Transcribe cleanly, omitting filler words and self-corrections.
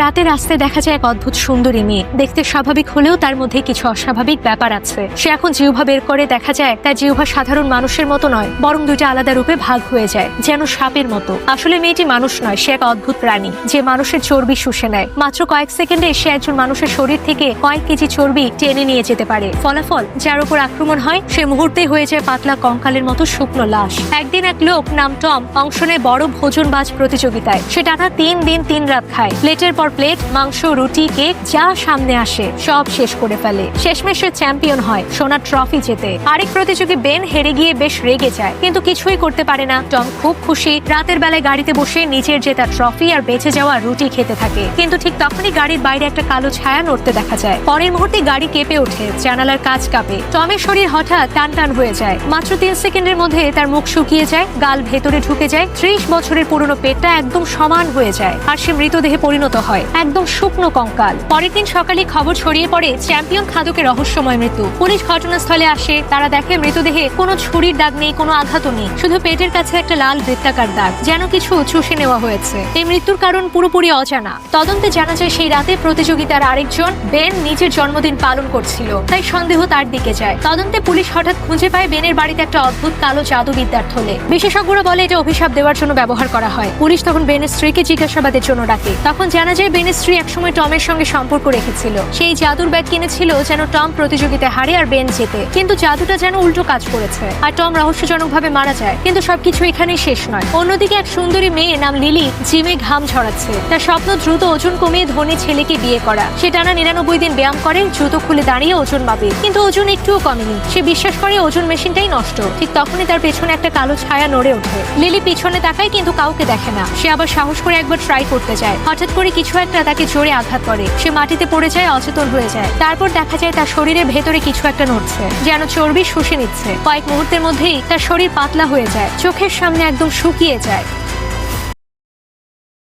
রাতে রাস্তায় দেখা যায় এক অদ্ভুত সুন্দরী মেয়ে। দেখতে স্বাভাবিক হলেও তার মধ্যে কিছু অস্বাভাবিক ব্যাপার আছে। সে এখন জিহ্বা বের করে দেখা যায় তার জিহ্বা সাধারণ মানুষের মতো নয়, বরং দুইটা আলাদা রূপে ভাগ হয়ে যায়, যেন সাপের মতো। আসলে মেয়েটি মানুষ নয়, সে এক অদ্ভুত প্রাণী যে মানুষের চর্বি শুষে নেয়। মাত্র কয়েক সেকেন্ডে সে একজন মানুষের শরীর থেকে কয়েক কেজি চর্বি টেনে নিয়ে যেতে পারে। ফলাফল, যার উপর আক্রমণ হয় সে মুহূর্তেই হয়ে যায় পাতলা কঙ্কালের মতো শুকনো লাশ। একদিন এক লোক নাম টম অংশ নেয় বড় ভোজনবাজ প্রতিযোগিতায়। সে টানা 3 দিন 3 রাত খায়। প্লেটের পর প্লেট, মাংস, রুটি, কেক যা সামনে আসে সব শেষ করে ফেলে। শেষমেশ সে চ্যাম্পিয়ন হয়, সোনার ট্রফি জেতে। আরেক প্রতিযোগী বেন হেরে গিয়ে বেশ রেগে যায়, কিন্তু কিছুই করতে পারে না। টম খুব খুশি। রাতের বেলায় গাড়িতে বসে নিজের জেতা ট্রফি আর বেঁচে যাওয়া রুটি খেতে থাকে। কিন্তু ঠিক তখনই গাড়ির বাইরে একটা কালো ছায়া নড়তে দেখা যায়। পরের মুহূর্তে গাড়ি কেঁপে ওঠে, জানালার কাঁচ কাঁপে। টমের শরীর হঠাৎ টান টান হয়ে যায়। মাত্র 3 সেকেন্ডের মধ্যে তার মুখ শুকিয়ে যায়, গাল ভেতরে ঢুকে যায়। 30 বছরের পুরনো পেটটা একদম সমান হয়ে যায়, আর সে মৃতদেহে পরিণত হয়, একদম শুকনো কঙ্কাল। পরের দিন সকালে খবর ছড়িয়ে পড়ে চ্যাম্পিয়ন খাদকের রহস্যময় মৃত্যু। পুলিশ ঘটনাস্থলে আসে। তারা দেখে মৃতদেহে কোনো ছুরির দাগ নেই, কোনো আঘাতও নেই, শুধু পেটের কাছে একটা লাল বৃত্তাকার দাগ, যেন কিছু চুষে নেওয়া হয়েছে। এই মৃত্যুর কারণ পুরোপুরি অজানা। তদন্তে জানা যায় সেই রাতে প্রতিযোগিতার আরেকজন বেন নিজের জন্মদিন পালন করছিল, তাই সন্দেহ তার দিকে যায়। তদন্তে পুলিশ হঠাৎ খুঁজে পায় বেনের বাড়িতে একটা অদ্ভুত কালো জাদুবিদ্যার থলে। বিশেষজ্ঞরা বলে এটা অভিশাপ দেওয়ার জন্য ব্যবহার করা হয়। পুলিশ তখন বেনের স্ত্রীকে জিজ্ঞাসাবাদের জন্য ডাকে। তখন জানা যায় বেনের স্ত্রী একসময় টমের সঙ্গে সম্পর্ক রেখেছিল। সেই জাদুর ব্যাট কিনেছিল যেন টম প্রতিযোগিতায় হারে আর বেন জেতে, কিন্তু জাদুটা যেন উল্টো কাজ করেছে, আর টম রহস্যজনকভাবে মারা যায়। কিন্তু সবকিছু এখানেই শেষ নয়। অন্যদিকে এক সুন্দরী মেয়ে নাম লিলি জিমে ঘাম ঝরাচ্ছে। তার স্বপ্ন দ্রুত ওজন কমিয়ে ধনী ছেলেকে বিয়ে করা। সে টানা 99 দিন ব্যায়াম করে, জুতো খুলে দাঁড়িয়ে ওজন মাপে, কিন্তু ওজন একটুও কমেনি। সে বিশ্বাস করে ওজন মেশিনটাই নষ্ট। ঠিক তখনই তার পেছনে একটা কালো ছায়া নড়ে ওঠে। লিলি পিছনে তাকায়, কিন্তু কাউকে দেখে না। সে আবার সাহস করে একবার ট্রাই করতে যায়। হঠাৎ করে কিছু একটা তাকে জোরে আঘাত করে। সে মাটিতে পড়ে যায়, অচেতন হয়ে যায়। তারপর দেখা যায় তার শরীরের ভেতরে কিছু একটা নড়ছে, যেন চর্বি শুষে নিচ্ছে। কয়েক মুহূর্তের মধ্যেই তার শরীর পাতলা হয়ে যায়, চোখের সামনে একদম শুকিয়ে যায়।